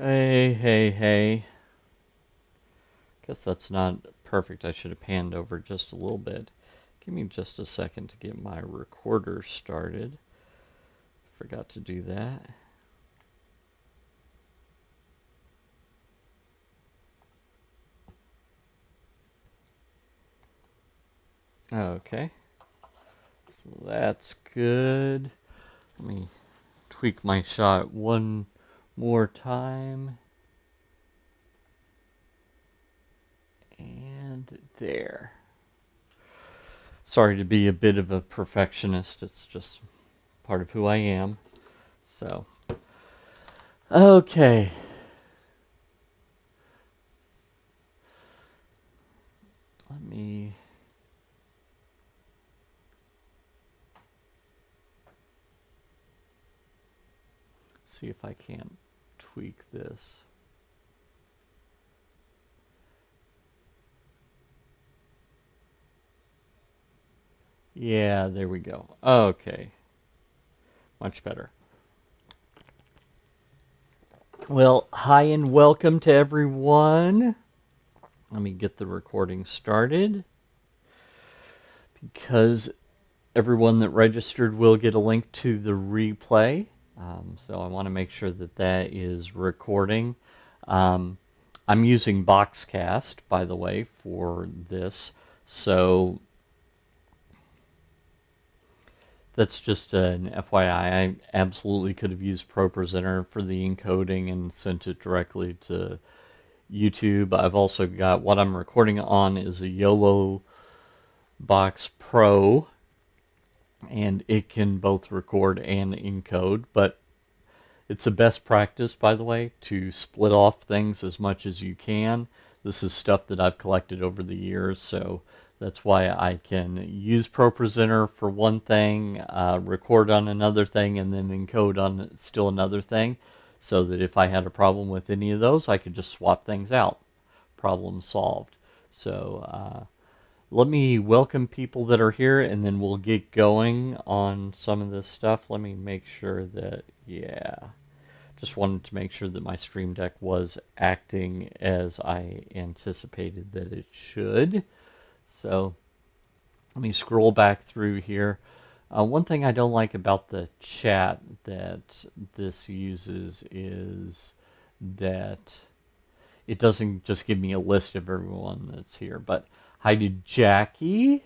Hey. Guess that's not perfect. I should have panned over just a little bit. Give me just a second to get my recorder started. Forgot to do that. Okay. So that's good. Let me tweak my shot one more time. And there. Sorry to be a bit of a perfectionist. It's just part of who I am. So, okay. Let me see if I can't tweak this. Yeah, there we go. Okay. Much better. Well, hi and welcome to everyone. Let me get the recording started. Because everyone that registered will get a link to the replay. So I want to make sure that that is recording. I'm using Boxcast, by the way, for this. So that's just an FYI. I absolutely could have used ProPresenter for the encoding and sent it directly to YouTube. I've also got what I'm recording on is a YOLO Box Pro, and it can both record and encode, but it's a best practice, by the way, to split off things as much as you can. This is stuff that I've collected over the years, so that's why I can use ProPresenter for one thing, record on another thing, and then encode on still another thing, so that if I had a problem with any of those, I could just swap things out. Problem solved. So let me welcome people that are here, and then we'll get going on some of this stuff. Let me make sure that, yeah. Just wanted to make sure that my Stream Deck was acting as I anticipated that it should. So let me scroll back through here. One thing I don't like about the chat that this uses is that it doesn't just give me a list of everyone that's here, but hi to Jackie,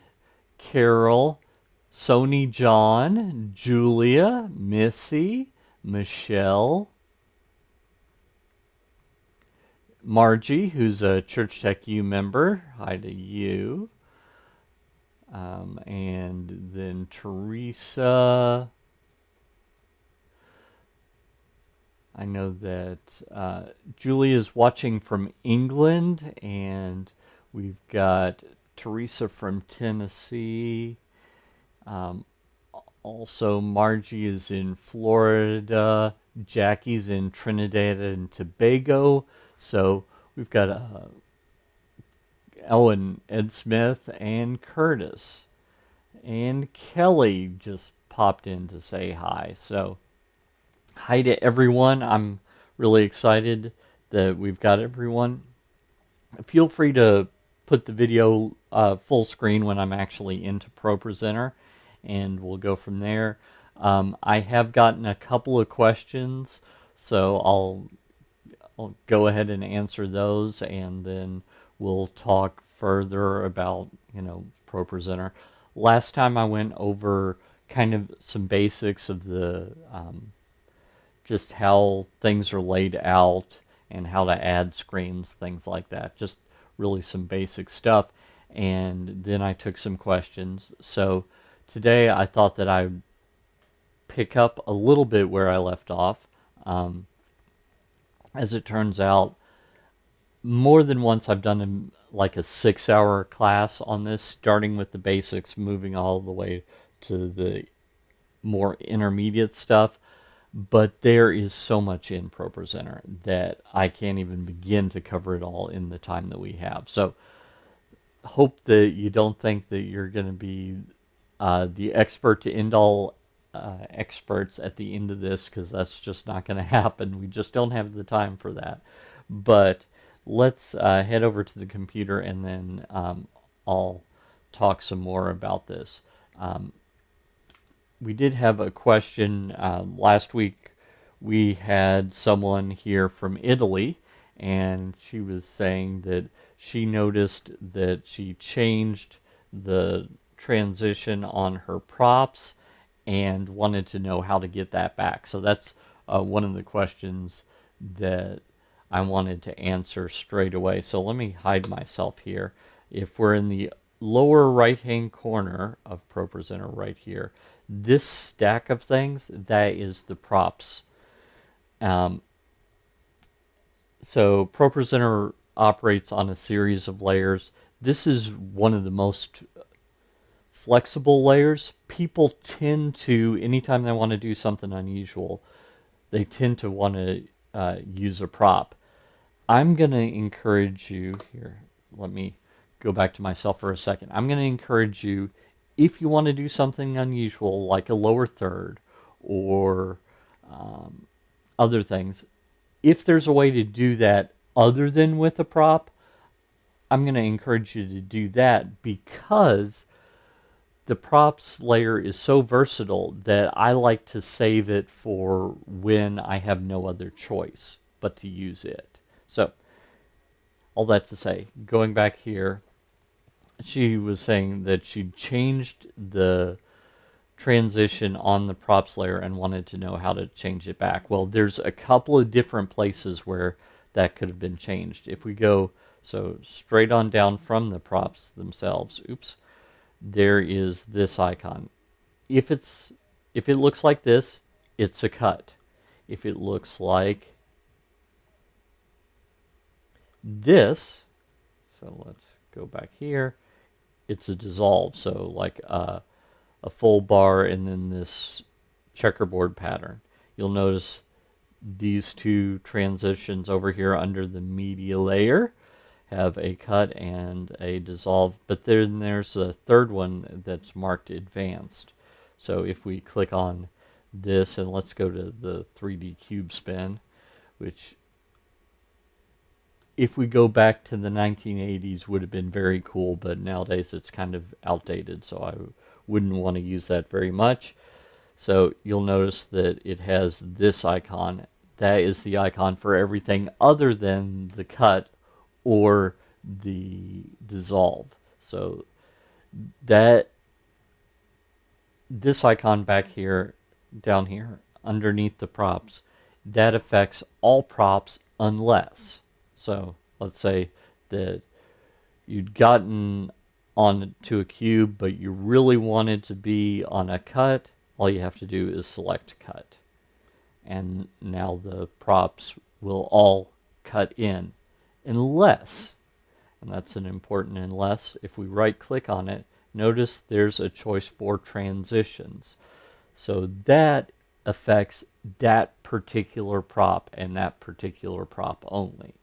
Carol, Sony John, Julia, Missy, Michelle, Margie, who's a Church Tech U member. Hi to you. And then Teresa. I know that Julia is watching from England, and we've got Teresa from Tennessee. Also, Margie is in Florida. Jackie's in Trinidad and Tobago. So we've got Ellen, Ed Smith, and Curtis. And Kelly just popped in to say hi. So hi to everyone. I'm really excited that we've got everyone. Feel free to put the video full screen when I'm actually into ProPresenter, and we'll go from there. I have gotten a couple of questions, so I'll go ahead and answer those, and then we'll talk further about, ProPresenter. Last time I went over kind of some basics of the just how things are laid out and how to add screens, things like that. Just really some basic stuff. And then I took some questions. So today I thought that I'd pick up a little bit where I left off. As it turns out, more than once I've done like a 6-hour class on this, starting with the basics, moving all the way to the more intermediate stuff. But there is so much in ProPresenter that I can't even begin to cover it all in the time that we have. So hope that you don't think that you're going to be the expert to end all experts at the end of this, because that's just not going to happen. We just don't have the time for that. But let's head over to the computer, and then I'll talk some more about this. We did have a question last week. We had someone here from Italy, and she was saying that she noticed that she changed the transition on her props and wanted to know how to get that back. So that's one of the questions that I wanted to answer straight away. So let me hide myself here. If we're in the lower right hand corner of ProPresenter right here, this stack of things, that is the props. So ProPresenter operates on a series of layers. This is one of the most flexible layers. People tend to, anytime they want to do something unusual, they tend to want to use a prop. I'm going to encourage you here. Let me go back to myself for a second. I'm going to encourage you, if you want to do something unusual like a lower third or other things, if there's a way to do that other than with a prop, I'm going to encourage you to do that, because the props layer is so versatile that I like to save it for when I have no other choice but to use it. So, all that to say, going back here, she was saying that she changed the transition on the props layer and wanted to know how to change it back. Well, there's a couple of different places where that could have been changed. If we go so straight on down from the props themselves, there is this icon. If it looks like this, it's a cut. If it looks like this, so let's go back here, it's a dissolve. So like a full bar and then this checkerboard pattern. You'll notice these two transitions over here under the media layer have a cut and a dissolve, but then there's a third one that's marked advanced. So if we click on this, and let's go to the 3D cube spin, which if we go back to the 1980s would have been very cool, but nowadays it's kind of outdated, so I wouldn't want to use that very much. So you'll notice that it has this icon. That is the icon for everything other than the cut or the dissolve. So that this icon back here, down here, underneath the props, that affects all props unless. So let's say that you'd gotten onto a cube, but you really wanted to be on a cut. All you have to do is select cut. And now the props will all cut in. Unless, and that's an important unless, if we right click on it, notice there's a choice for transitions. So that affects that particular prop and that particular prop only.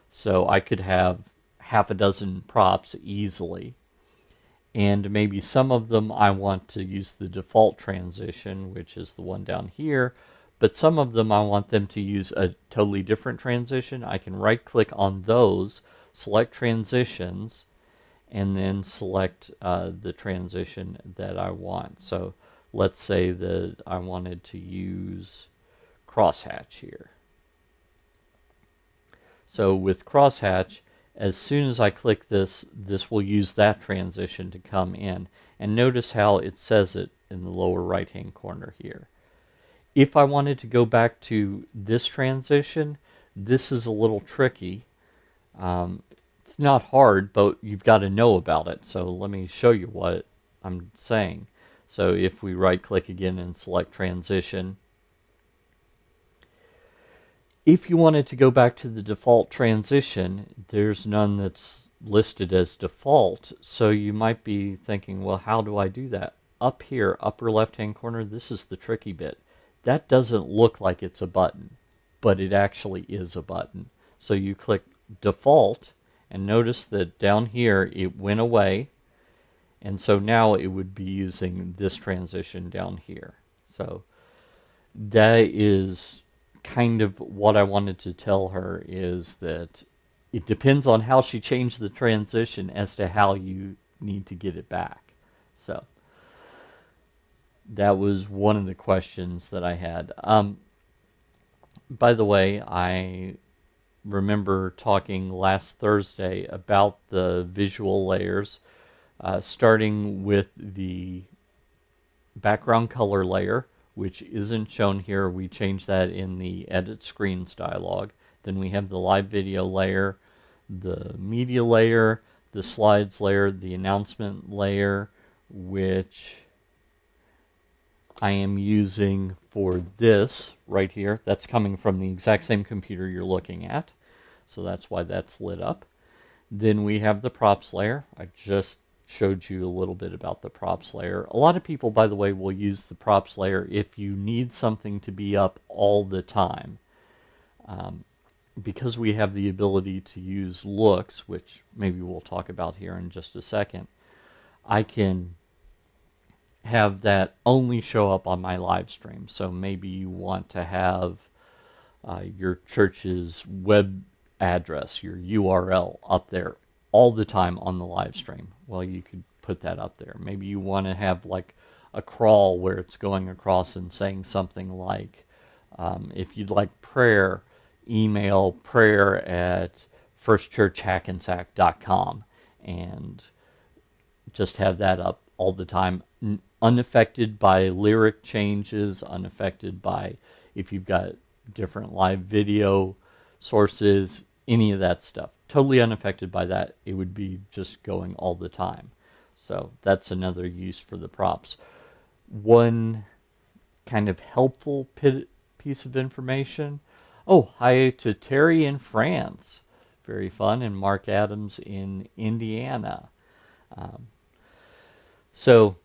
So I could have half a dozen props easily, and maybe some of them I want to use the default transition, which is the one down here, but some of them I want them to use a totally different transition. I can right click on those, select transitions, and then select the transition that I want. So let's say that I wanted to use crosshatch here. So with crosshatch, as soon as I click this, this will use that transition to come in. And notice how it says it in the lower right hand corner here. If I wanted to go back to this transition, this is a little tricky. It's not hard, but you've got to know about it. So let me show you what I'm saying. So if we right click again and select transition, if you wanted to go back to the default transition, there's none that's listed as default. So you might be thinking, well, how do I do that? Up here, upper left-hand corner, this is the tricky bit. That doesn't look like it's a button, but it actually is a button. So you click default, and notice that down here it went away, and so now it would be using this transition down here. So that is kind of what I wanted to tell her, is that it depends on how she changed the transition as to how you need to get it back. So that was one of the questions that I had. By the way, I remember talking last Thursday about the visual layers, starting with the background color layer, which isn't shown here. We changed that in the edit screens dialog. Then we have the live video layer, the media layer, the slides layer, the announcement layer, which I am using for this right here. That's coming from the exact same computer you're looking at. So that's why that's lit up. Then we have the props layer. I just showed you a little bit about the props layer. A lot of people, by the way, will use the props layer if you need something to be up all the time. Because we have the ability to use looks, which maybe we'll talk about here in just a second, I can have that only show up on my live stream. So maybe you want to have your church's web address, your URL, up there all the time on the live stream. Well, you could put that up there. Maybe you want to have like a crawl where it's going across and saying something like, if you'd like prayer, email prayer@firstchurchhackensack.com, and just have that up all the time, unaffected by lyric changes, unaffected by if you've got different live video sources, any of that stuff. Totally unaffected by that. It would be just going all the time. So that's another use for the props. One kind of helpful piece of information. Oh, hi to Terry in France. Very fun. And Mark Adams in Indiana. So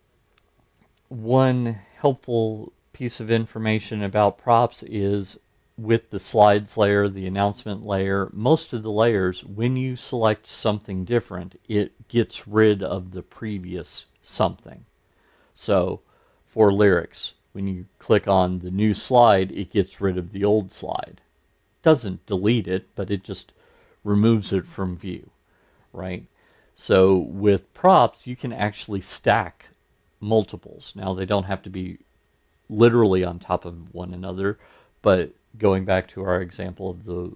one helpful piece of information about props is with the slides layer, the announcement layer, most of the layers, when you select something different, it gets rid of the previous something. So for lyrics, when you click on the new slide, it gets rid of the old slide. Doesn't delete it, but it just removes it from view, right? So with props, you can actually stack multiples. Now, they don't have to be literally on top of one another, but going back to our example of the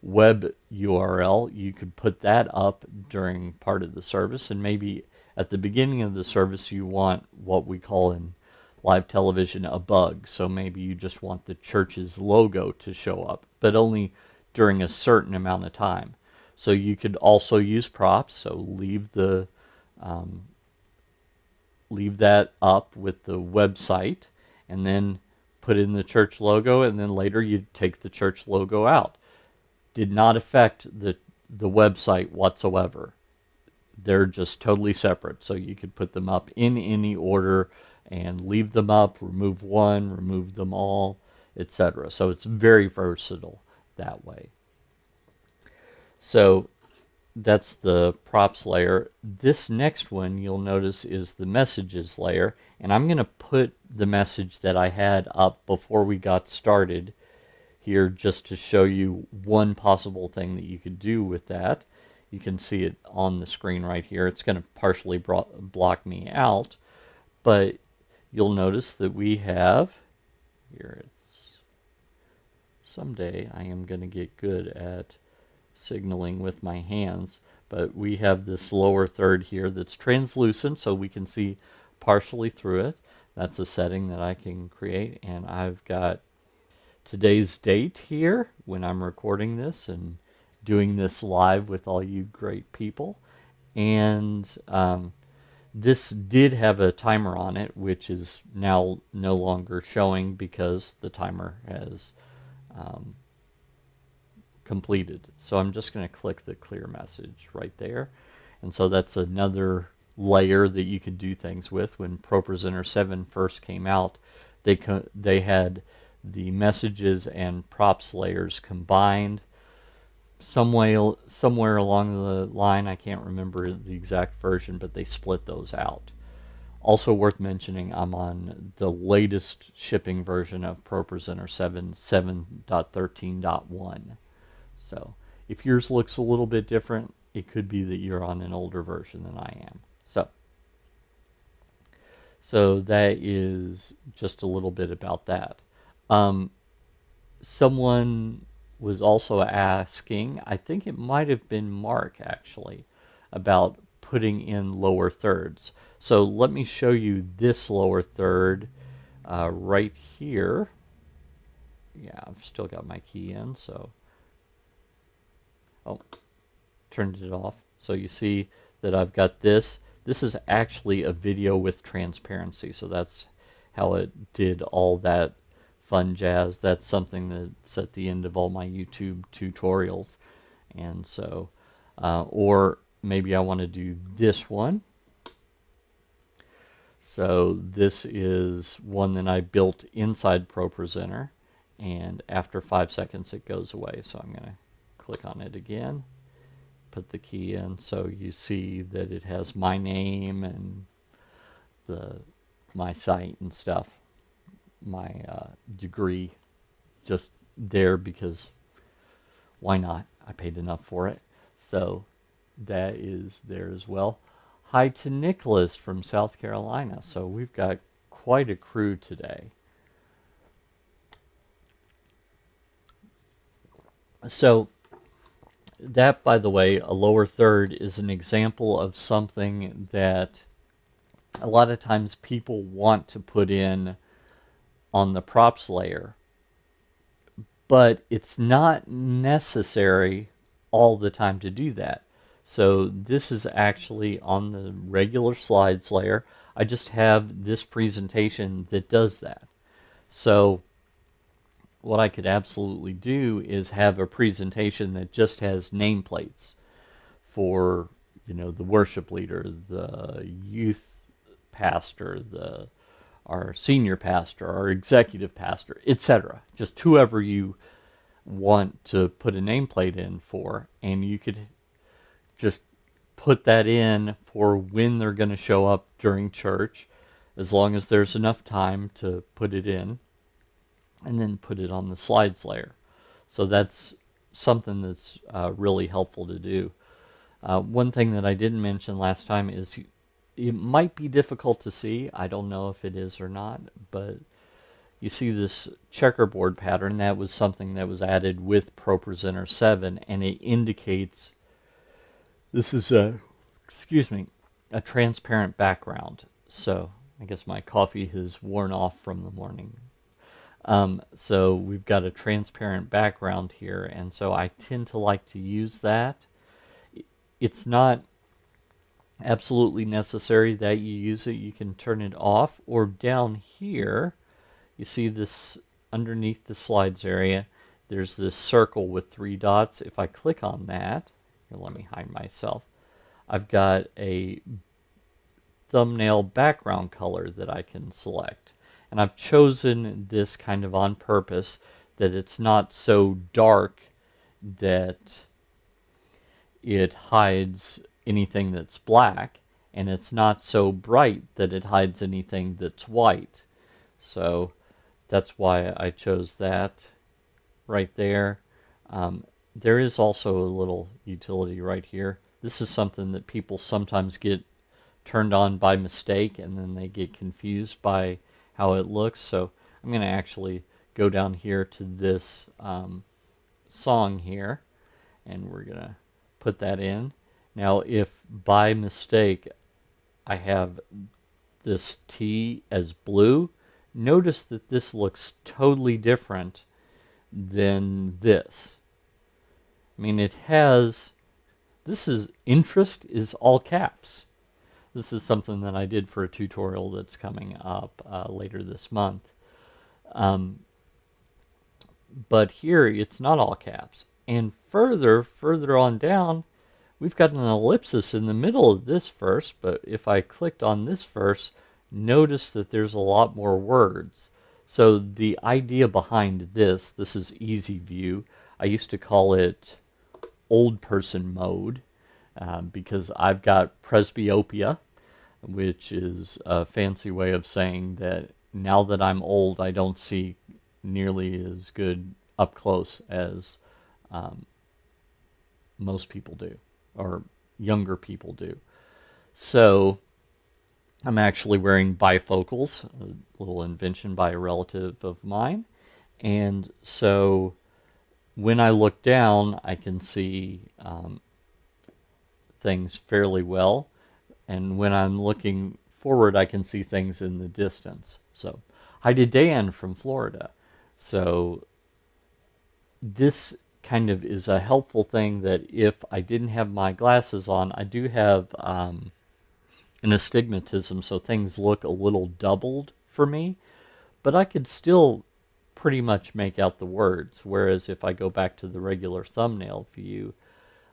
web URL, you could put that up during part of the service, and maybe at the beginning of the service you want what we call in live television a bug. So maybe you just want the church's logo to show up, but only during a certain amount of time. So you could also use props, so leave that up with the website, and then put in the church logo, and then later you take the church logo out. Did not affect the website whatsoever. They're just totally separate. So you could put them up in any order and leave them up, remove one, remove them all, etc. So it's very versatile that way. So that's the props layer. This next one you'll notice is the messages layer, and I'm going to put the message that I had up before we got started here just to show you one possible thing that you could do with that. You can see it on the screen right here. It's going to partially block me out, but you'll notice that we have here, it's someday I am going to get good at signaling with my hands, but we have this lower third here that's translucent, so we can see partially through it. That's a setting that I can create, and I've got today's date here when I'm recording this and doing this live with all you great people. And this did have a timer on it, which is now no longer showing because the timer has completed. So I'm just going to click the clear message right there. And so that's another layer that you can do things with. When ProPresenter 7 first came out, they had the messages and props layers combined. Somewhere along the line, I can't remember the exact version, but they split those out. Also worth mentioning, I'm on the latest shipping version of ProPresenter 7, 7.13.1. So if yours looks a little bit different, it could be that you're on an older version than I am. So that is just a little bit about that. Someone was also asking, I think it might have been Mark actually, about putting in lower thirds. So let me show you this lower third right here. Yeah, I've still got my key in, so turned it off. So you see that I've got this. This is actually a video with transparency, so that's how it did all that fun jazz. That's something that's at the end of all my YouTube tutorials. And so, or maybe I want to do this one. So this is one that I built inside ProPresenter, and after 5 seconds it goes away. So I'm going to click on it again, put the key in, so you see that it has my name and my site and stuff, my degree just there because why not? I paid enough for it. So that is there as well. Hi to Nicholas from South Carolina. So we've got quite a crew today. So that, by the way, a lower third is an example of something that a lot of times people want to put in on the props layer, but it's not necessary all the time to do that. So this is actually on the regular slides layer. I just have this presentation that does that. So what I could absolutely do is have a presentation that just has nameplates for, you know, the worship leader, the youth pastor, our senior pastor, our executive pastor, etc. Just whoever you want to put a nameplate in for, and you could just put that in for when they're going to show up during church, as long as there's enough time to put it in, and then put it on the slides layer. So that's something that's really helpful to do. One thing that I didn't mention last time is it might be difficult to see. I don't know if it is or not, but you see this checkerboard pattern. That was something that was added with ProPresenter 7, and it indicates this is a transparent background. So I guess my coffee has worn off from the morning. So we've got a transparent background here, and so I tend to like to use that. It's not absolutely necessary that you use it. You can turn it off, or down here, you see this underneath the slides area, there's this circle with 3 dots. If I click on that, here, let me hide myself, I've got a thumbnail background color that I can select. And I've chosen this kind of on purpose, that it's not so dark that it hides anything that's black, and it's not so bright that it hides anything that's white. So that's why I chose that right there. There is also a little utility right here. This is something that people sometimes get turned on by mistake, and then they get confused by how it looks. So I'm going to actually go down here to this song here, and we're going to put that in. Now if by mistake I have this T as blue, notice that this looks totally different than this. I mean, it has, this is, interest is all caps. This is something that I did for a tutorial that's coming up later this month. But here it's not all caps. And further on down, we've got an ellipsis in the middle of this verse, but if I clicked on this verse, notice that there's a lot more words. So the idea behind this is easy view. I used to call it old person mode because I've got presbyopia. which is a fancy way of saying that now that I'm old, I don't see nearly as good up close as um, most people do, or younger people do. So I'm actually wearing bifocals, a little invention by a relative of mine. And so when I look down, I can see things fairly well. And when I'm looking forward, I can see things in the distance. So, hi to Dan from Florida. So, this kind of is a helpful thing that if I didn't have my glasses on, I do have an astigmatism, so things look a little doubled for me, but I could still pretty much make out the words. Whereas if I go back to the regular thumbnail view,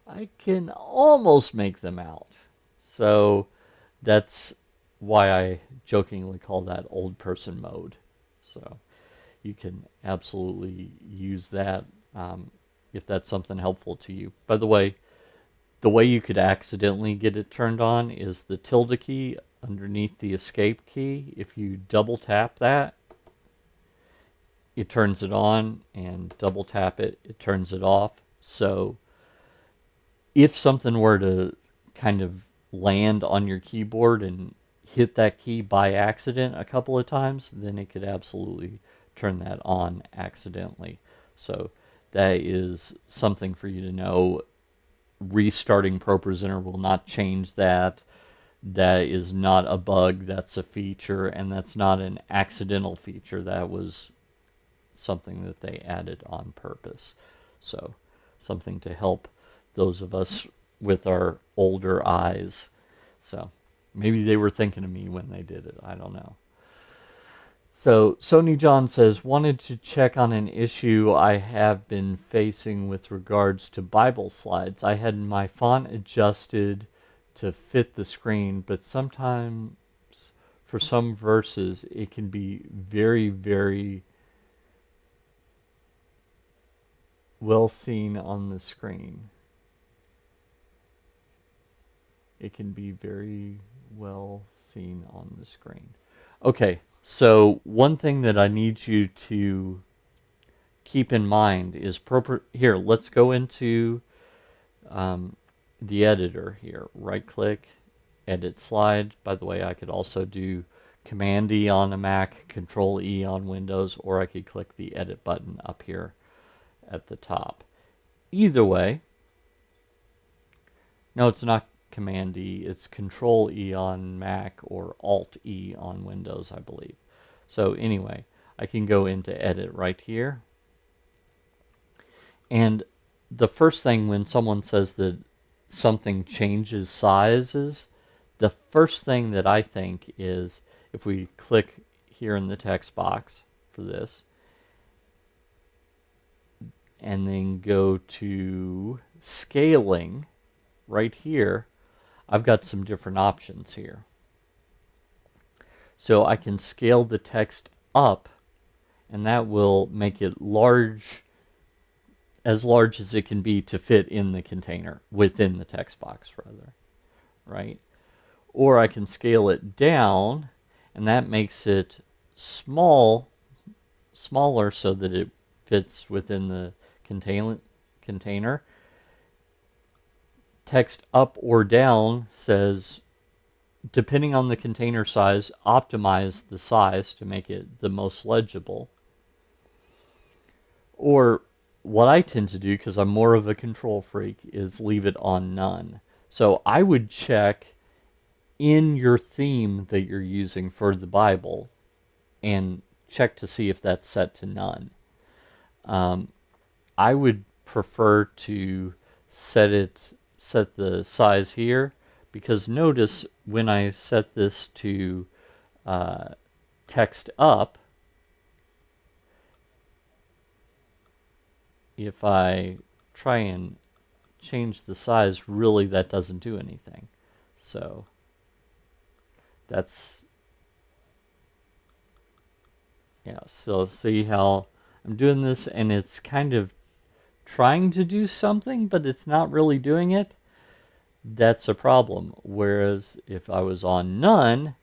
I can almost make them out. So that's why I jokingly call that old person mode. So you can absolutely use that if that's something helpful to you. By the way you could accidentally get it turned on is the tilde key underneath the escape key. If you double tap that, it turns it on, and double tap it, it turns it off. So if something were to kind of land on your keyboard and hit that key by accident a couple of times, then it could absolutely turn that on accidentally. So that is something for you to know. Restarting ProPresenter will not change that. That is not a bug, that's a feature, and that's not an accidental feature. That was something that they added on purpose. So something to help those of us with our older eyes. So maybe they were thinking of me when they did it. I don't know. So Sony John says, wanted to check on an issue I have been facing with regards to Bible slides. I had my font adjusted to fit the screen, but sometimes for some verses it can be very, very well seen on the screen. It can be very well seen on the screen. Okay, so one thing that I need you to keep in mind is here, let's go into the editor here. Right click, edit slide. By the way, I could also do Command E on a Mac, Control E on Windows, or I could click the edit button up here at the top. Either way, no, it's not Command E, it's Control E on Mac or Alt E on Windows, I believe. So anyway, I can go into edit right here. And the first thing when someone says that something changes sizes, the first thing that I think is if we click here in the text box for this, and then go to scaling right here, I've got some different options here. So I can scale the text up, and that will make it large as it can be to fit in the container, within the text box rather, right? Or I can scale it down, and that makes it smaller so that it fits within the container. Text up or down says, depending on the container size, optimize the size to make it the most legible. Or what I tend to do, because I'm more of a control freak, is leave it on none. So I would check in your theme that you're using for the Bible and check to see if that's set to none. I would prefer to set the size here, because notice when I set this to text up, if I try and change the size, really that doesn't do anything. So that's, yeah, so see how I'm doing this, and it's kind of trying to do something, but it's not really doing it. that's a problem. Whereas if I was on none,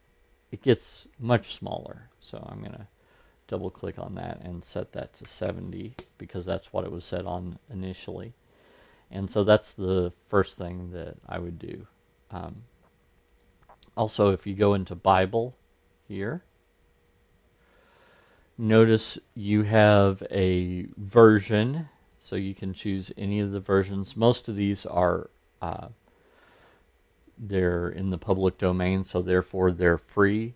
it gets much smaller. So I'm going to double click on that and set that to 70 because that's what it was set on initially. And so that's the first thing that I would do. Also, if you go into Bible here, notice you have a version, so you can choose any of the versions. Most of these are they're in the public domain, so therefore they're free,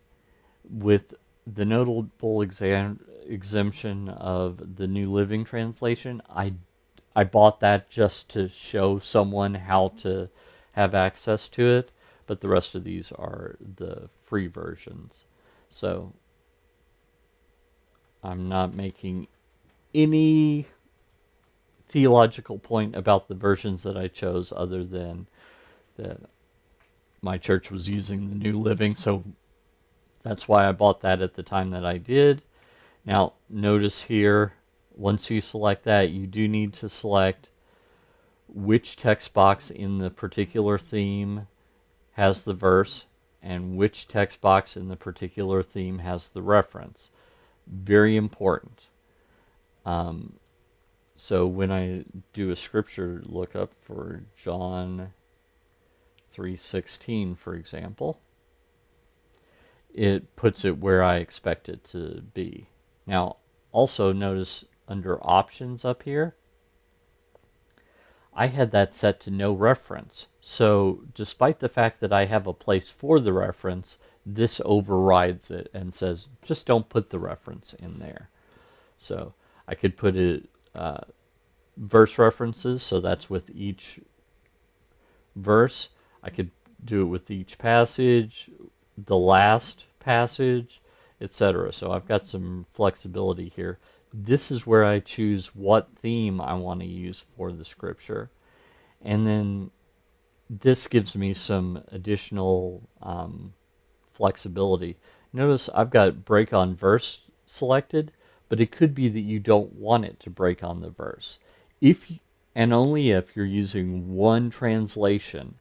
with the notable exemption of the New Living Translation. I bought that just to show someone how to have access to it, but the rest of these are the free versions. So I'm not making any theological point about the versions that I chose other than that my church was using the New Living, so that's why I bought that at the time that I did. Now, notice here, once you select that, you do need to select which text box in the particular theme has the verse and which text box in the particular theme has the reference. Very important. So when I do a scripture lookup for John 3:16, for example, it puts it where I expect it to be. Now, also notice under options up here, I had that set to no reference. So despite the fact that I have a place for the reference, this overrides it and says, just don't put the reference in there. So I could put it verse references, so that's with each verse. I could do it with each passage, the last passage, etc. So I've got some flexibility here. This is where I choose what theme I want to use for the scripture. And then this gives me some additional flexibility. Notice I've got break on verse selected, but it could be that you don't want it to break on the verse. If and only if you're using one translation,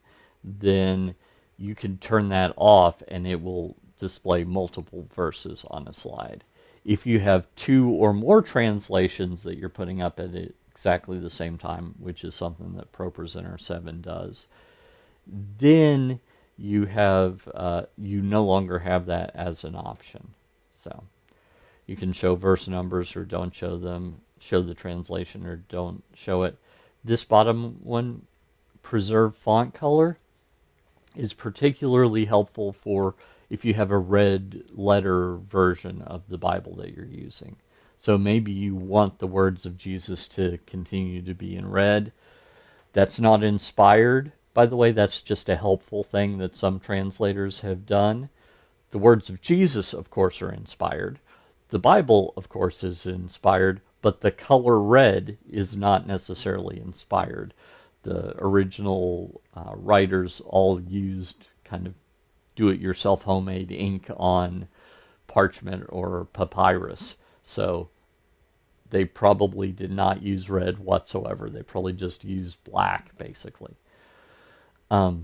then you can turn that off and it will display multiple verses on a slide. If you have two or more translations that you're putting up at exactly the same time, which is something that ProPresenter 7 does, then you have you no longer have that as an option. So you can show verse numbers or don't show them, show the translation or don't show it. This bottom one, preserve font color, is particularly helpful for if you have a red letter version of the Bible that you're using. So maybe you want the words of Jesus to continue to be in red. That's not inspired, by the way. That's just a helpful thing that some translators have done. The words of Jesus, of course, are inspired. The Bible, of course, is inspired, but the color red is not necessarily inspired. The original writers all used kind of do-it-yourself homemade ink on parchment or papyrus. So they probably did not use red whatsoever. They probably just used black, basically. So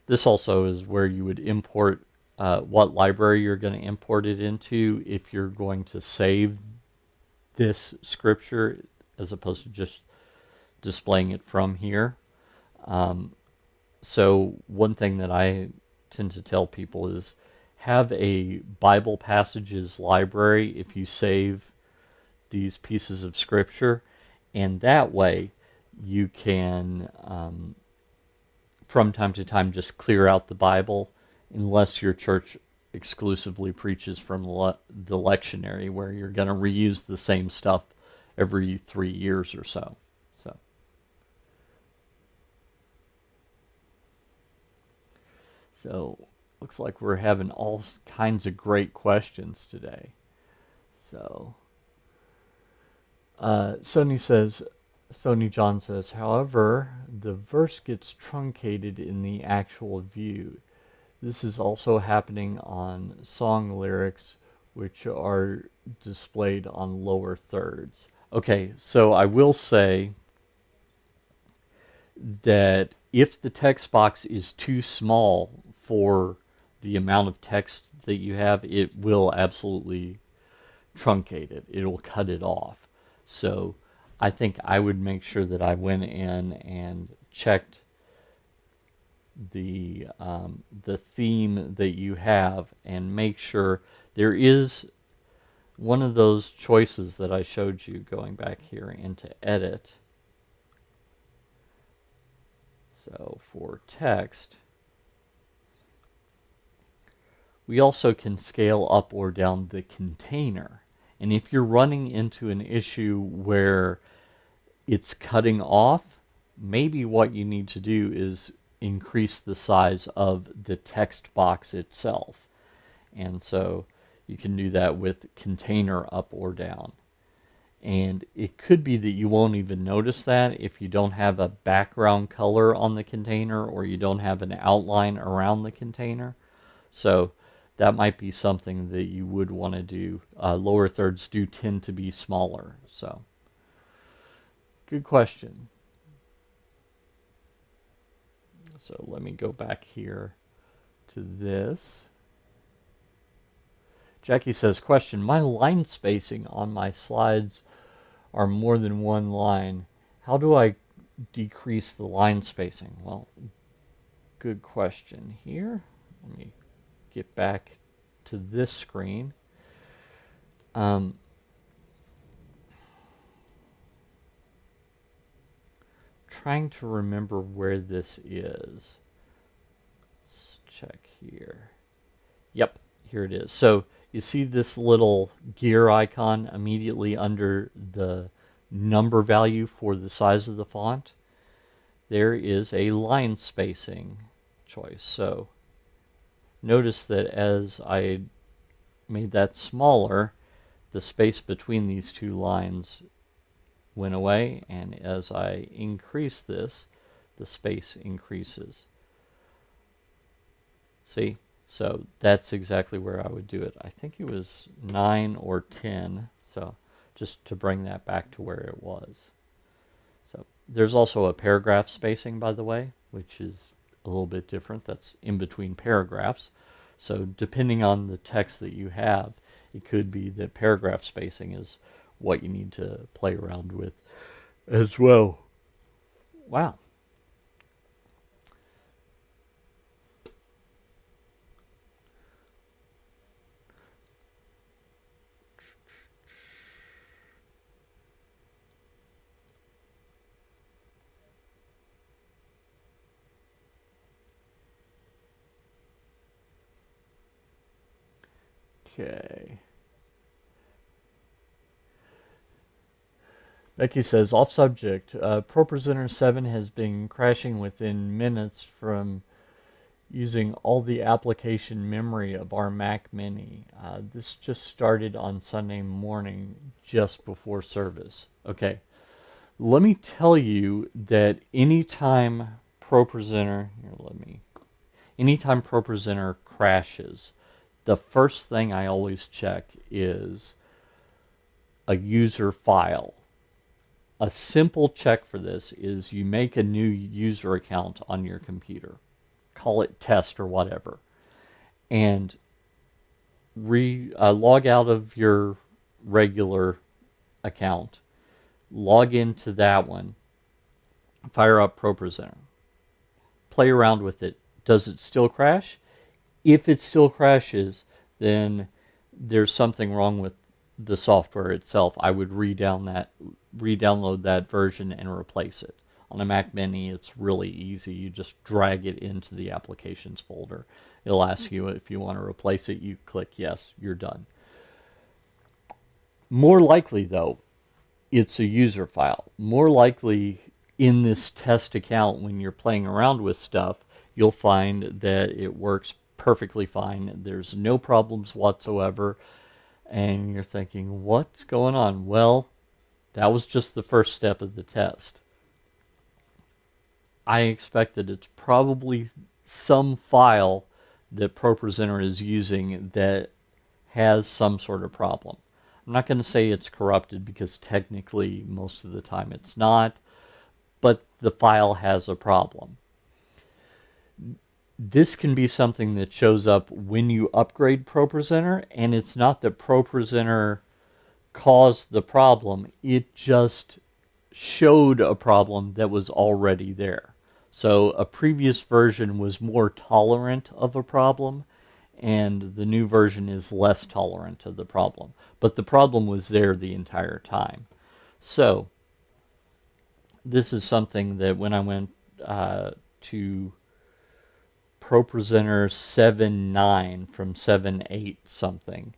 this also is where you would import what library you're going to import it into if you're going to save this scripture as opposed to just displaying it from here. So one thing that I tend to tell people is have a Bible passages library if you save these pieces of scripture, and that way you can from time to time just clear out the Bible, unless your church exclusively preaches from the lectionary, where you're going to reuse the same stuff every 3 years or so. So looks like we're having all kinds of great questions today. So Sony John says, however, the verse gets truncated in the actual view. This is also happening on song lyrics, which are displayed on lower thirds. Okay, so I will say that if the text box is too small for the amount of text that you have, it will absolutely truncate it. It'll cut it off. So I think I would make sure that I went in and checked the theme that you have and make sure there is one of those choices that I showed you going back here into edit. So for text, we also can scale up or down the container. And if you're running into an issue where it's cutting off, maybe what you need to do is increase the size of the text box itself. And so you can do that with container up or down. And it could be that you won't even notice that if you don't have a background color on the container or you don't have an outline around the container. So that might be something that you would want to do. Lower thirds do tend to be smaller. So good question. So let me go back here to this. Jackie says, question, my line spacing on my slides are more than one line. How do I decrease the line spacing? Well, good question here. Let me get back to this screen. Trying to remember where this is. Let's check here. Yep, here it is. So you see this little gear icon immediately under the number value for the size of the font? There is a line spacing choice. So notice that as I made that smaller, the space between these two lines went away, and as I increase this, the space increases. See? So that's exactly where I would do it. I think it was 9 or 10, so just to bring that back to where it was. So there's also a paragraph spacing, by the way, which is a little bit different. That's in between paragraphs. So depending on the text that you have, it could be that paragraph spacing is what you need to play around with as well. Wow. Okay. Becky says, off subject, ProPresenter 7 has been crashing within minutes from using all the application memory of our Mac Mini. This just started on Sunday morning just before service. Okay, let me tell you that anytime ProPresenter crashes, the first thing I always check is a user file. A simple check for this is you make a new user account on your computer. Call it test or whatever. And log out of your regular account. Log into that one. Fire up ProPresenter. Play around with it. Does it still crash? If it still crashes, then there's something wrong with the software itself. I would re-download that version and replace it. On a Mac Mini, it's really easy. You just drag it into the applications folder. It'll ask you if you want to replace it. You click yes, you're done. More likely, though, it's a user file. More likely, in this test account, when you're playing around with stuff, you'll find that it works perfectly fine. There's no problems whatsoever. And you're thinking, what's going on? Well, that was just the first step of the test. I expect that it's probably some file that ProPresenter is using that has some sort of problem. I'm not going to say it's corrupted because technically most of the time it's not, but the file has a problem. This can be something that shows up when you upgrade ProPresenter, and it's not that ProPresenter caused the problem, it just showed a problem that was already there. So a previous version was more tolerant of a problem, and the new version is less tolerant of the problem. But the problem was there the entire time. So this is something that when I went to ProPresenter 7.9 from 7.8 something,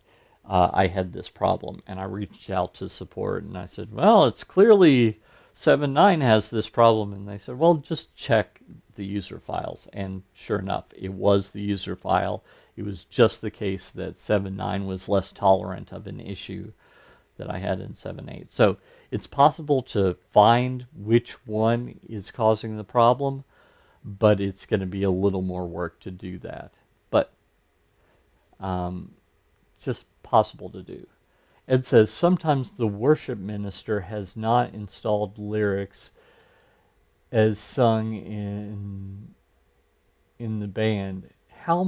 I had this problem, and I reached out to support, and I said, well, it's clearly 7.9 has this problem, and they said, well, just check the user files, and sure enough, it was the user file. It was just the case that 7.9 was less tolerant of an issue that I had in 7.8. So it's possible to find which one is causing the problem, but it's going to be a little more work to do that. But just possible to do. It says sometimes the worship minister has not installed lyrics as sung in the band. How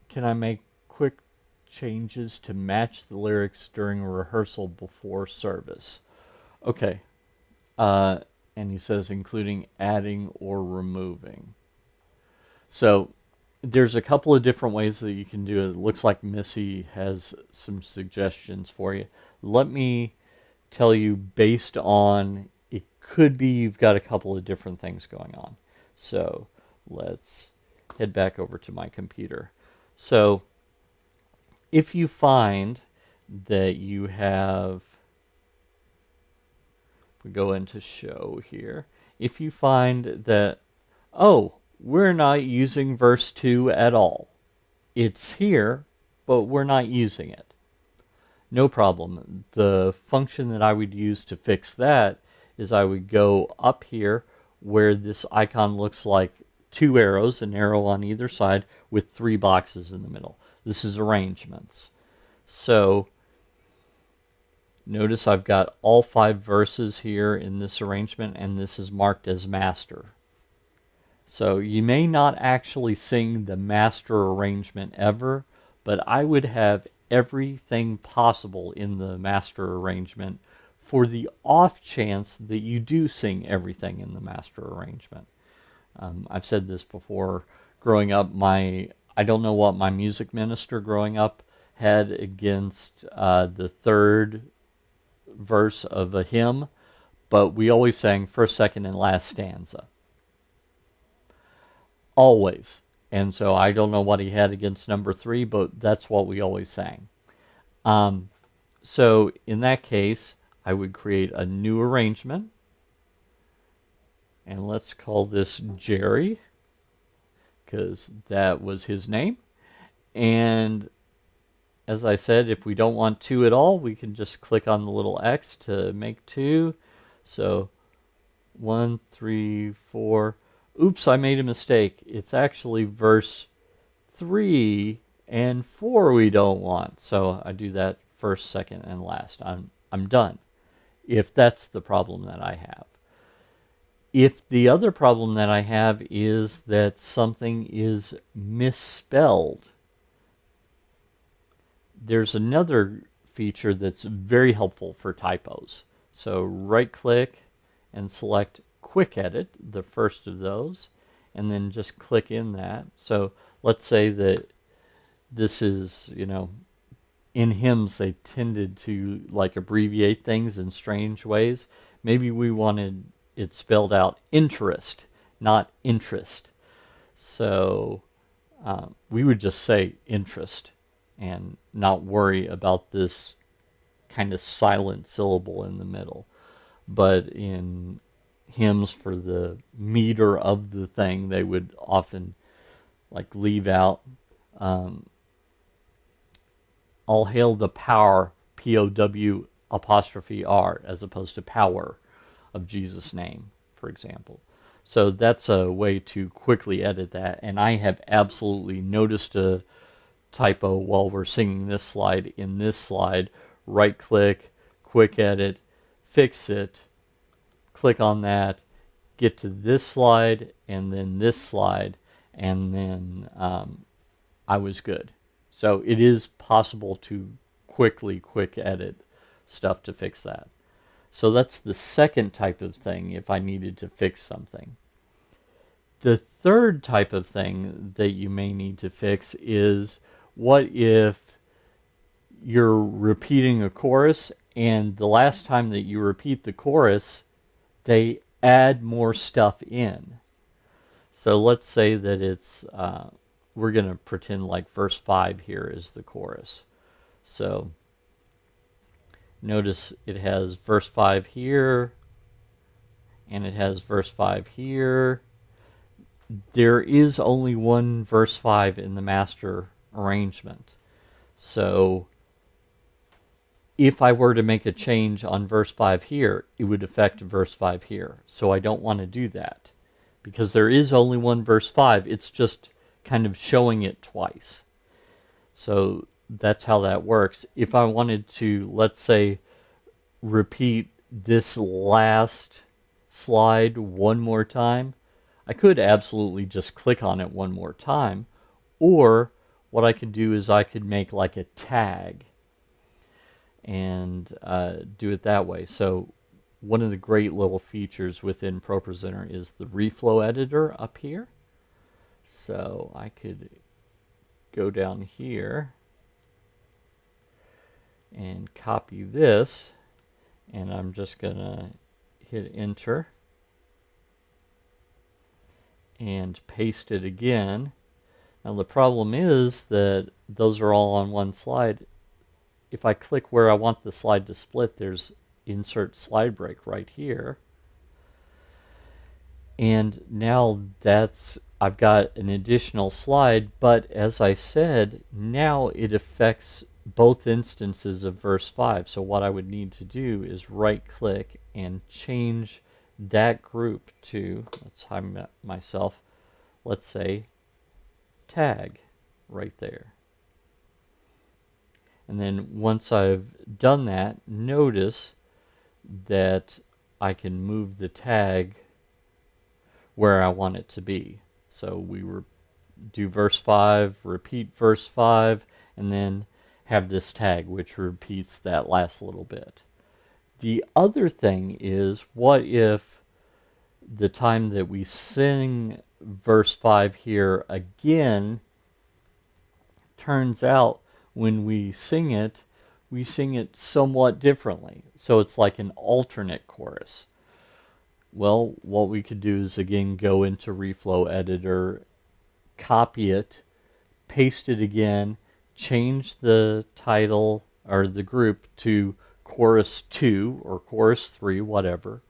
can I make quick changes to match the lyrics during rehearsal before service? Okay. And he says including adding or removing. So there's a couple of different ways that you can do it. It looks like Missy has some suggestions for you. Let me tell you, based on, it could be you've got a couple of different things going on. So let's head back over to my computer. So if you find that you have, we go into show here, if you find that, oh, we're not using verse 2 at all. It's here, but we're not using it. No problem. The function that I would use to fix that is I would go up here where this icon looks like two arrows, an arrow on either side with three boxes in the middle. This is arrangements. So notice I've got all 5 verses here in this arrangement, and this is marked as master. So you may not actually sing the master arrangement ever, but I would have everything possible in the master arrangement for the off chance that you do sing everything in the master arrangement. I've said this before. Growing up, I don't know what my music minister growing up had against the third verse of a hymn, but we always sang first, second, and last stanza. Always. And so I don't know what he had against number 3, but that's what we always sang. So in that case, I would create a new arrangement. And let's call this Jerry, because that was his name. And as I said, if we don't want 2 at all, we can just click on the little X to make 2. So 1, 3, 4. Oops, I made a mistake. It's actually verse 3 and 4 we don't want. So I do that first, second, and last. I'm done, if that's the problem that I have. If the other problem that I have is that something is misspelled, there's another feature that's very helpful for typos. So right-click and select Quick Edit, the first of those, and then just click in that. So let's say that this is, in hymns they tended to like abbreviate things in strange ways. Maybe we wanted it spelled out interest, not interest. So we would just say interest and not worry about this kind of silent syllable in the middle. But in hymns, for the meter of the thing, they would often like leave out all hail the power, P-O-W apostrophe R, as opposed to power of Jesus' name, for example. So that's a way to quickly edit that. And I have absolutely noticed a typo while we're singing this slide. In this slide, right click, quick edit, fix it, click on that, get to this slide and then this slide, and then I was good. So it is possible to quick edit stuff to fix that. So that's the second type of thing if I needed to fix something. The third type of thing that you may need to fix is, what if you're repeating a chorus and the last time that you repeat the chorus, they add more stuff in. So let's say that it's, we're going to pretend like verse 5 here is the chorus. So notice it has verse 5 here, and it has verse 5 here. There is only one verse 5 in the master arrangement. So if I were to make a change on verse 5 here, it would affect verse 5 here. So I don't want to do that, because there is only one verse 5. It's just kind of showing it twice. So that's how that works. If I wanted to, let's say, repeat this last slide one more time, I could absolutely just click on it one more time. Or what I could do is I could make like a tag and do it that way. So one of the great little features within ProPresenter is the reflow editor up here. So I could go down here and copy this, and I'm just gonna hit enter and paste it again. Now the problem is that those are all on one slide. If I click where I want the slide to split, there's insert slide break right here. And now I've got an additional slide, but as I said, now it affects both instances of verse 5. So what I would need to do is right click and change that group to, let's hide myself, let's say tag right there. And then once I've done that, notice that I can move the tag where I want it to be. So we do verse 5, repeat verse 5, and then have this tag which repeats that last little bit. The other thing is, what if the time that we sing verse 5 here again, turns out when we sing it somewhat differently. So it's like an alternate chorus. Well, what we could do is again go into Reflow Editor, copy it, paste it again, change the title or the group to chorus 2 or chorus 3, whatever,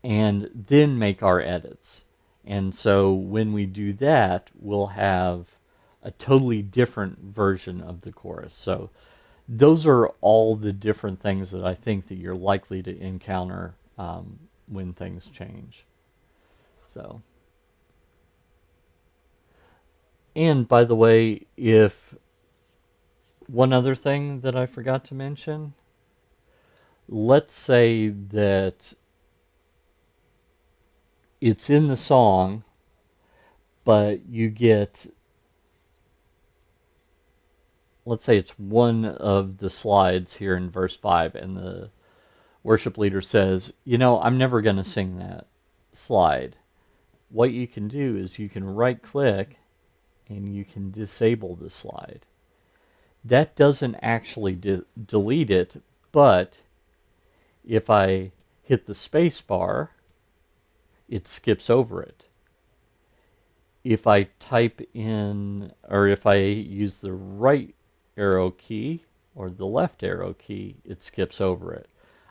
and then make our edits. And so when we do that, we'll have a totally different version of the chorus. So those are all the different things that I think that you're likely to encounter when things change. So, and by the way, if one other thing that I forgot to mention, let's say that it's in the song, but you get, let's say it's one of the slides here in verse 5, and the worship leader says, you know, I'm never going to sing that slide. What you can do is you can right click and you can disable the slide. That doesn't actually delete it, but if I hit the space bar, it skips over it. If I type in, or if I use the right arrow key or the left arrow key, it skips over it.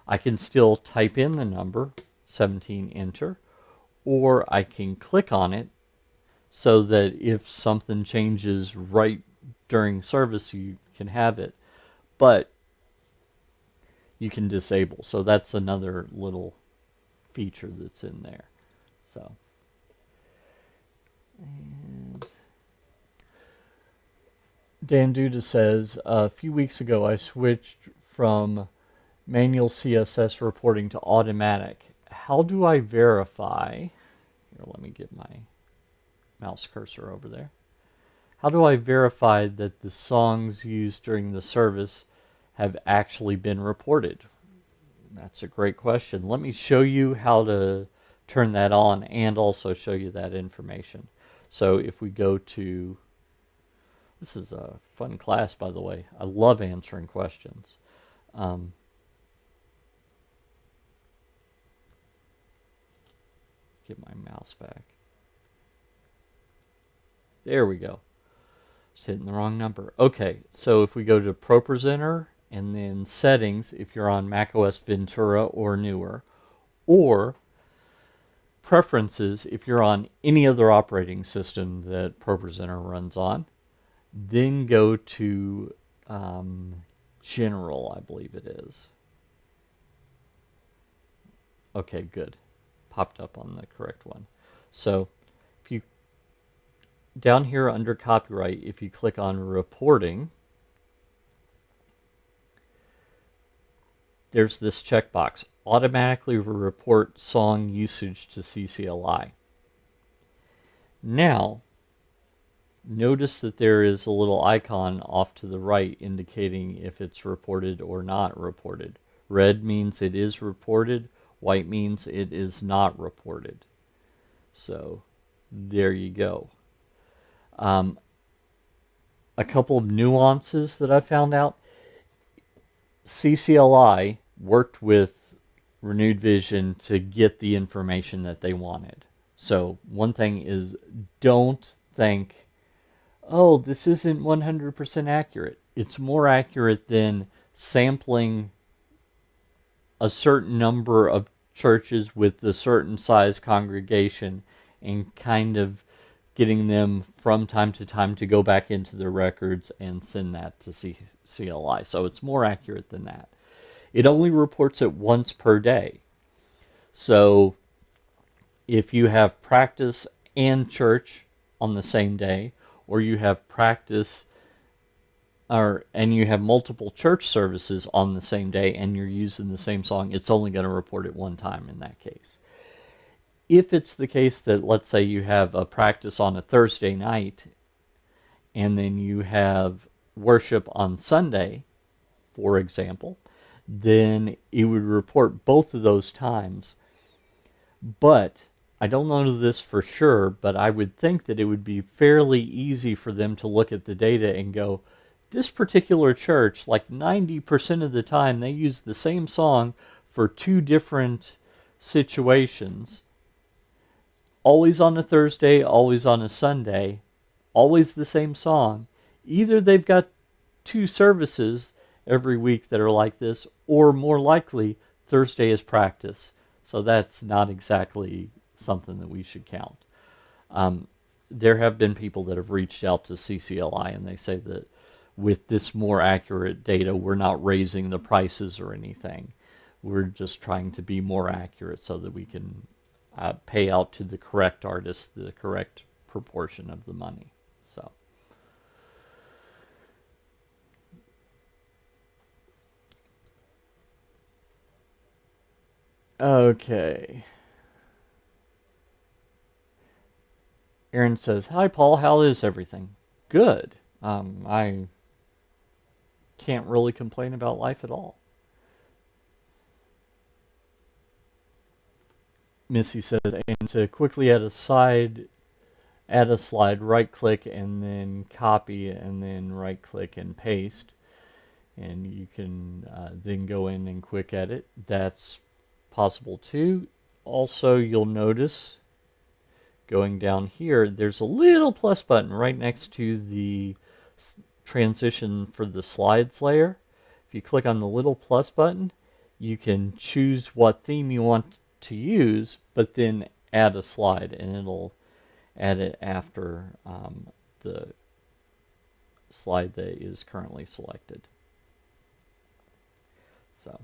I can still type in the number 17, enter, or I can click on it so that if something changes right during service, you can have it, but you can disable. So that's another little feature that's in there. So, and Dan Duda says, a few weeks ago I switched from Manual CSS reporting to automatic. How do I verify? Here, let me get my mouse cursor over there. How do I verify that the songs used during the service have actually been reported? That's a great question. Let me show you how to turn that on and also show you that information. So if we go to, this is a fun class, by the way. I love answering questions. Get my mouse back. There we go. Just hitting the wrong number. Okay, so if we go to ProPresenter and then Settings, if you're on macOS Ventura or newer, or Preferences if you're on any other operating system that ProPresenter runs on, then go to General, I believe it is. Okay, good. Popped up on the correct one. So if you down here under copyright, if you click on reporting, there's this checkbox, automatically report song usage to CCLI. Now, notice that there is a little icon off to the right indicating if it's reported or not reported. Red means it is reported, white means it is not reported. So there you go. A couple of nuances that I found out. CCLI worked with Renewed Vision to get the information that they wanted. So one thing is, don't think, oh, this isn't 100% accurate. It's more accurate than sampling a certain number of churches with a certain size congregation and kind of getting them from time to time to go back into their records and send that to CLI. So it's more accurate than that. It only reports it once per day. So if you have practice and church on the same day, or you have practice and you have multiple church services on the same day and you're using the same song, it's only going to report it one time in that case. If it's the case that, let's say you have a practice on a Thursday night and then you have worship on Sunday, for example, then it would report both of those times. But I don't know this for sure, but I would think that it would be fairly easy for them to look at the data and go, this particular church, like 90% of the time, they use the same song for two different situations. Always on a Thursday, always on a Sunday, always the same song. Either they've got two services every week that are like this, or more likely, Thursday is practice. So that's not exactly something that we should count. There have been people that have reached out to CCLI and they say that with this more accurate data, we're not raising the prices or anything. We're just trying to be more accurate so that we can pay out to the correct artist the correct proportion of the money. So, okay. Aaron says, "Hi Paul, how is everything?" Good. I can't really complain about life at all. Missy says, and to quickly add a slide, right click and then copy and then right click and paste. And you can then go in and quick edit. That's possible too. Also, you'll notice going down here, there's a little plus button right next to the transition for the slides layer. If you click on the little plus button, you can choose what theme you want to use, but then add a slide and it'll add it after the slide that is currently selected. So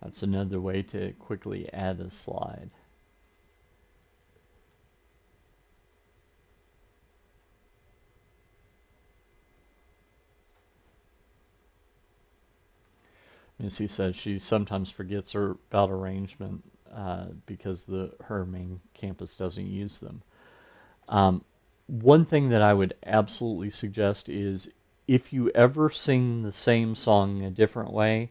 that's another way to quickly add a slide. Missy says she sometimes forgets about arrangement because her main campus doesn't use them. One thing that I would absolutely suggest is if you ever sing the same song a different way,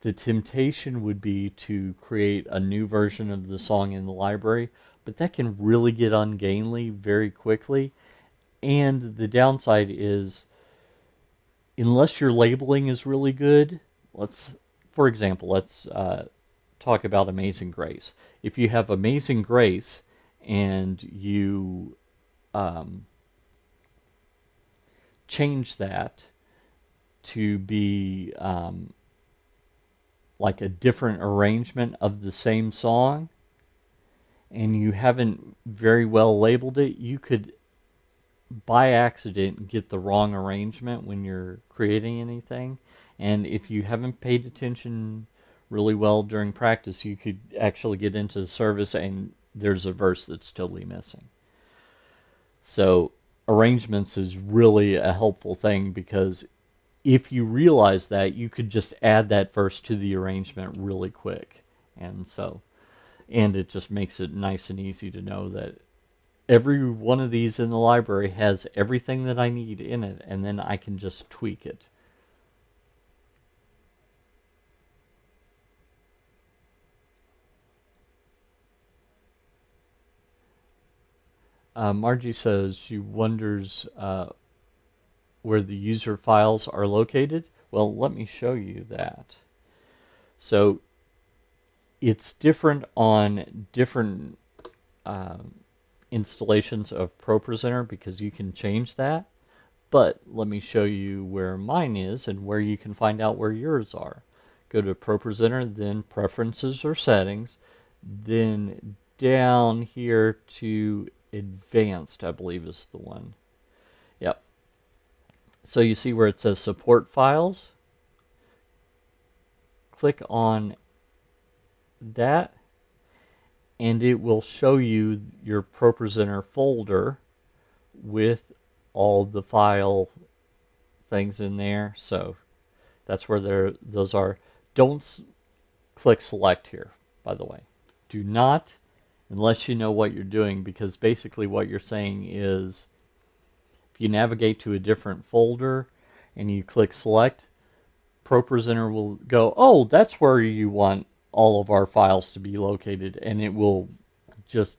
the temptation would be to create a new version of the song in the library, but that can really get ungainly very quickly. And the downside is, unless your labeling is really good, for example, let's talk about Amazing Grace. If you have Amazing Grace and you change that to be like a different arrangement of the same song, and you haven't very well labeled it, you could by accident get the wrong arrangement when you're creating anything. And if you haven't paid attention really well during practice, you could actually get into the service and there's a verse that's totally missing. So arrangements is really a helpful thing, because if you realize that, you could just add that verse to the arrangement really quick. And it just makes it nice and easy to know that every one of these in the library has everything that I need in it, and then I can just tweak it. Margie says she wonders where the user files are located. Well, let me show you that. So it's different on different installations of ProPresenter because you can change that. But let me show you where mine is and where you can find out where yours are. Go to ProPresenter, then Preferences or Settings, then down here to Advanced, I believe is the one. Yep. So you see where it says Support Files. Click on that, and it will show you your ProPresenter folder with all the file things in there. So that's where those are. Don't click select here, by the way. Do not, unless you know what you're doing, because basically what you're saying is if you navigate to a different folder and you click select, ProPresenter will go, oh, that's where you want all of our files to be located, and it will just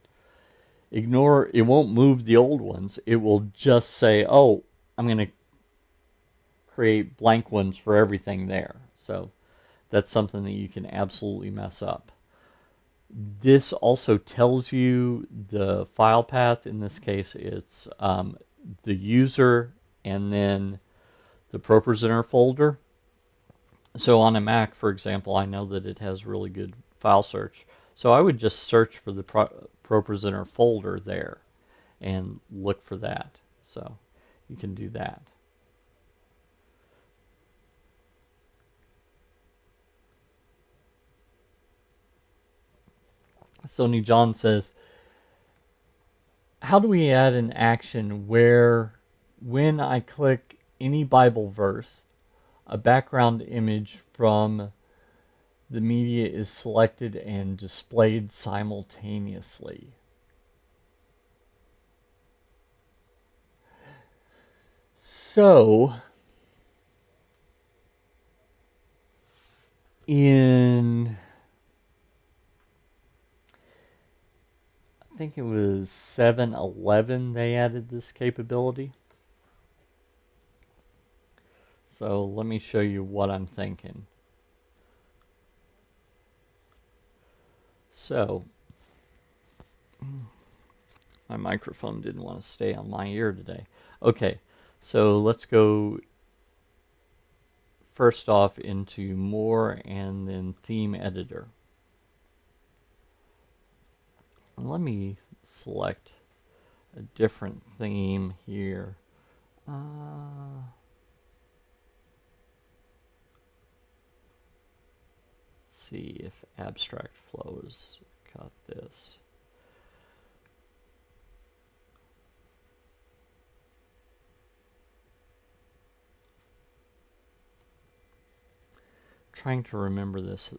ignore, it won't move the old ones. It will just say, oh, I'm going to create blank ones for everything there. So that's something that you can absolutely mess up. This also tells you the file path. In this case, it's the user and then the ProPresenter folder. So on a Mac, for example, I know that it has really good file search. So I would just search for the ProPresenter folder there and look for that. So you can do that. Sony John says, how do we add an action where when I click any Bible verse, a background image from the media is selected and displayed simultaneously? So, I think it was 7-11 they added this capability. So let me show you what I'm thinking. So my microphone didn't want to stay on my ear today. Okay, so let's go first off into More and then Theme Editor. Let me select a different theme here. See if Abstract Flow has got this. trying to remember this.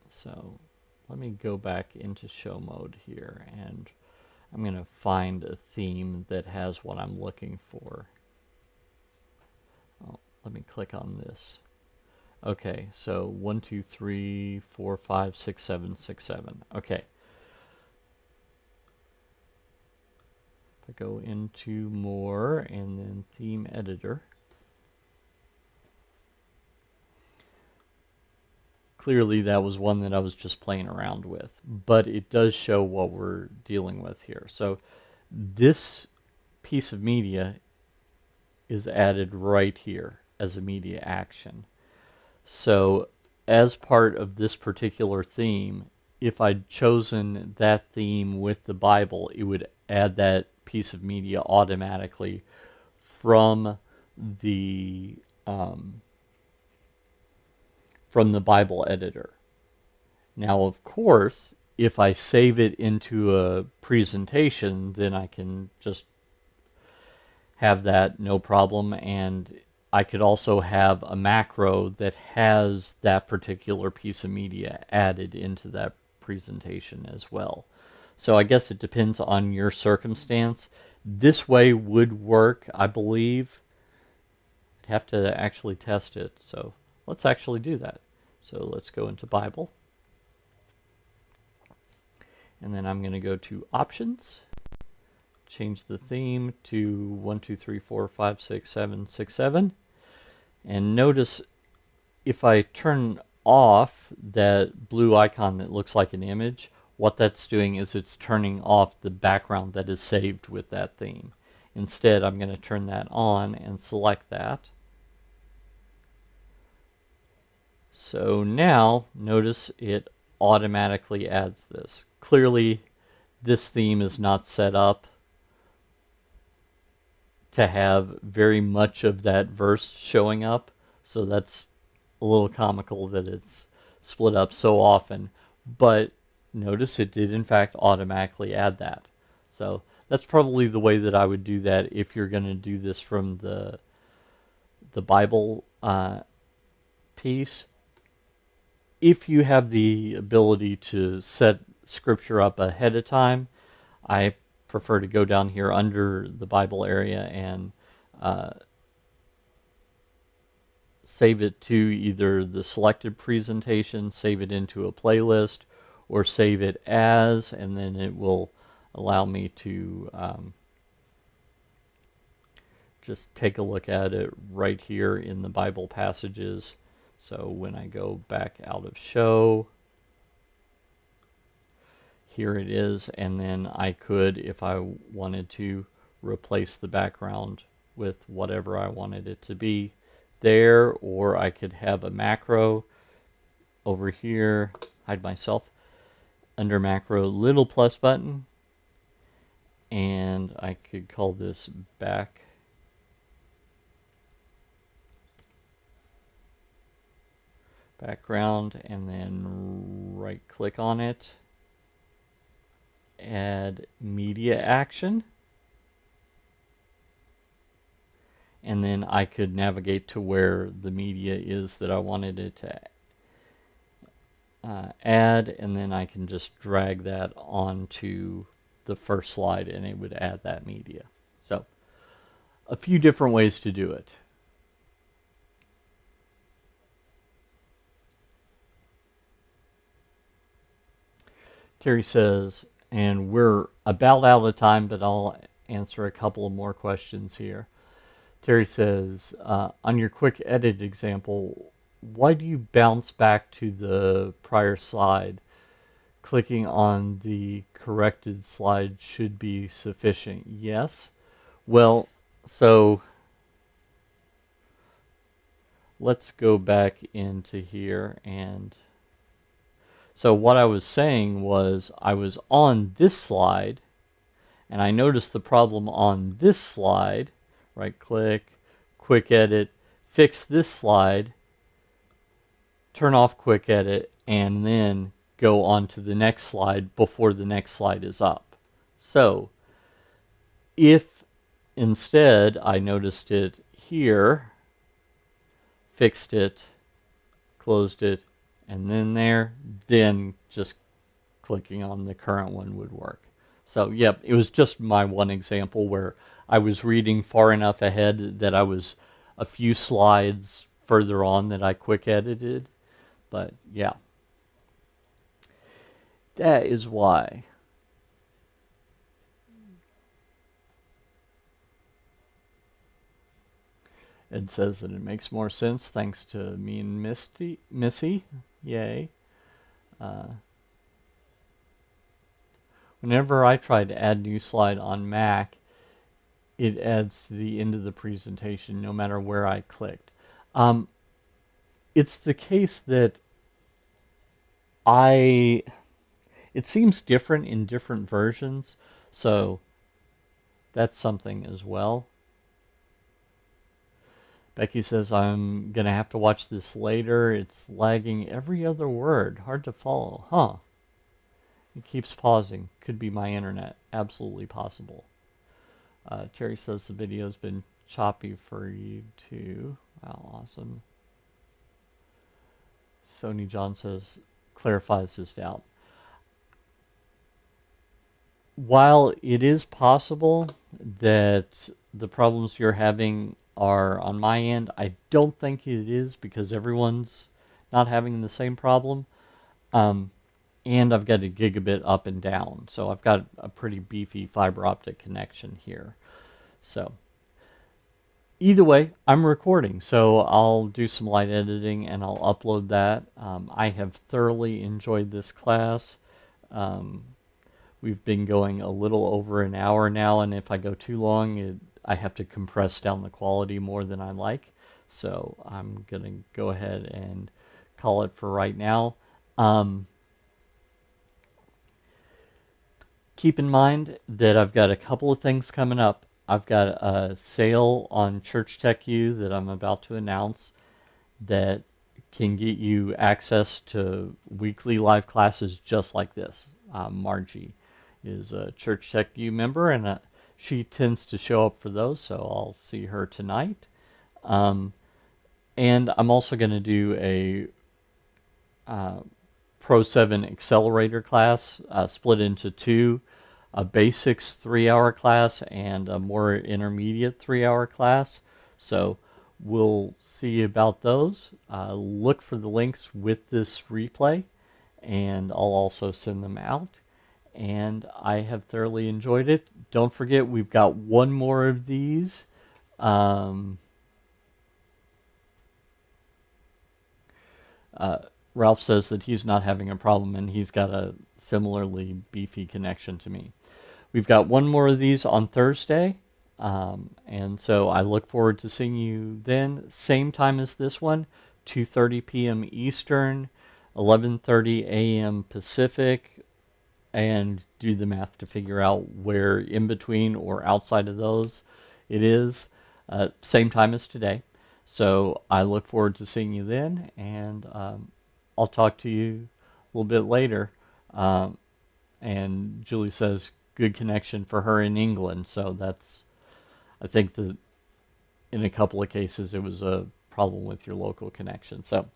So let me go back into show mode here, and I'm going to find a theme that has what I'm looking for. Oh, let me click on this. Okay, so 1, 2, 3, 4, 5, 6, 7, 6, 7. Okay. If I go into more and then theme editor, clearly that was one that I was just playing around with, but it does show what we're dealing with here. So this piece of media is added right here as a media action. So as part of this particular theme, if I'd chosen that theme with the Bible, it would add that piece of media automatically from the Bible editor. Now, of course, if I save it into a presentation, then I can just have that no problem, and I could also have a macro that has that particular piece of media added into that presentation as well. So I guess it depends on your circumstance. This way would work, I believe. I'd have to actually test it, so let's actually do that. So let's go into Bible. And then I'm going to go to Options. Change the theme to 1, 2, 3, 4, 5, 6, 7, 6, 7. And notice if I turn off that blue icon that looks like an image, what that's doing is it's turning off the background that is saved with that theme. Instead, I'm going to turn that on and select that. So now, notice it automatically adds this. Clearly, this theme is not set up to have very much of that verse showing up, so that's a little comical that it's split up so often, but notice it did in fact automatically add that. So that's probably the way that I would do that if you're going to do this from the Bible piece. If you have the ability to set scripture up ahead of time, I prefer to go down here under the Bible area and save it to either the selected presentation, save it into a playlist, or save it as, and then it will allow me to just take a look at it right here in the Bible passages. So when I go back out of show, here it is, and then I could, if I wanted to, replace the background with whatever I wanted it to be there, or I could have a macro over here, hide myself, under macro little plus button, and I could call this background, and then right click on it, add media action, and then I could navigate to where the media is that I wanted it to add, and then I can just drag that onto the first slide and it would add that media. So a few different ways to do it. Terry says, and we're about out of time, but I'll answer a couple of more questions here. Terry says, on your quick edit example, why do you bounce back to the prior slide? Clicking on the corrected slide should be sufficient. Yes. Well, so let's go back into here, and so what I was saying was I was on this slide and I noticed the problem on this slide. Right click, quick edit, fix this slide, turn off quick edit, and then go on to the next slide before the next slide is up. So if instead I noticed it here, fixed it, closed it, and then there, then just clicking on the current one would work. So yep, it was just my one example where I was reading far enough ahead that I was a few slides further on that I quick edited. But yeah, that is why. It says that it makes more sense thanks to me and Missy. Yay. Whenever I try to add new slide on Mac, it adds to the end of the presentation no matter where I clicked. It's the case that it seems different in different versions, so that's something as well. Becky says, I'm going to have to watch this later. It's lagging every other word. Hard to follow. Huh. It keeps pausing. Could be my internet. Absolutely possible. Terry says the video's been choppy for you too. Wow, awesome. Sony John says, clarifies his doubt. While it is possible that the problems you're having are on my end, I don't think it is because everyone's not having the same problem. And I've got a gigabit up and down, so I've got a pretty beefy fiber optic connection here. So either way, I'm recording, so I'll do some light editing and I'll upload that. I have thoroughly enjoyed this class. We've been going a little over an hour now, and if I go too long, I have to compress down the quality more than I like. So I'm going to go ahead and call it for right now. Keep in mind that I've got a couple of things coming up. I've got a sale on Church Tech U that I'm about to announce that can get you access to weekly live classes just like this. Margie is a Church Tech U member, and she tends to show up for those, so I'll see her tonight. And I'm also going to do a Pro 7 Accelerator class split into two, a basics 3-hour class and a more intermediate 3-hour class. So we'll see about those. Look for the links with this replay, and I'll also send them out. And I have thoroughly enjoyed it. Don't forget, we've got one more of these. Ralph says that he's not having a problem and he's got a similarly beefy connection to me. We've got one more of these on Thursday, and so I look forward to seeing you then. Same time as this one, 2:30 p.m. Eastern, 11:30 a.m. Pacific, and do the math to figure out where in between or outside of those it is. Same time as today. So I look forward to seeing you then, and I'll talk to you a little bit later. And Julie says good connection for her in England, so that's, I think that in a couple of cases it was a problem with your local connection. So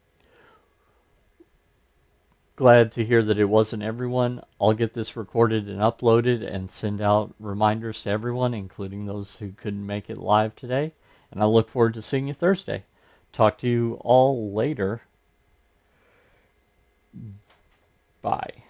glad to hear that it wasn't everyone. I'll get this recorded and uploaded and send out reminders to everyone, including those who couldn't make it live today. And I look forward to seeing you Thursday. Talk to you all later. Bye.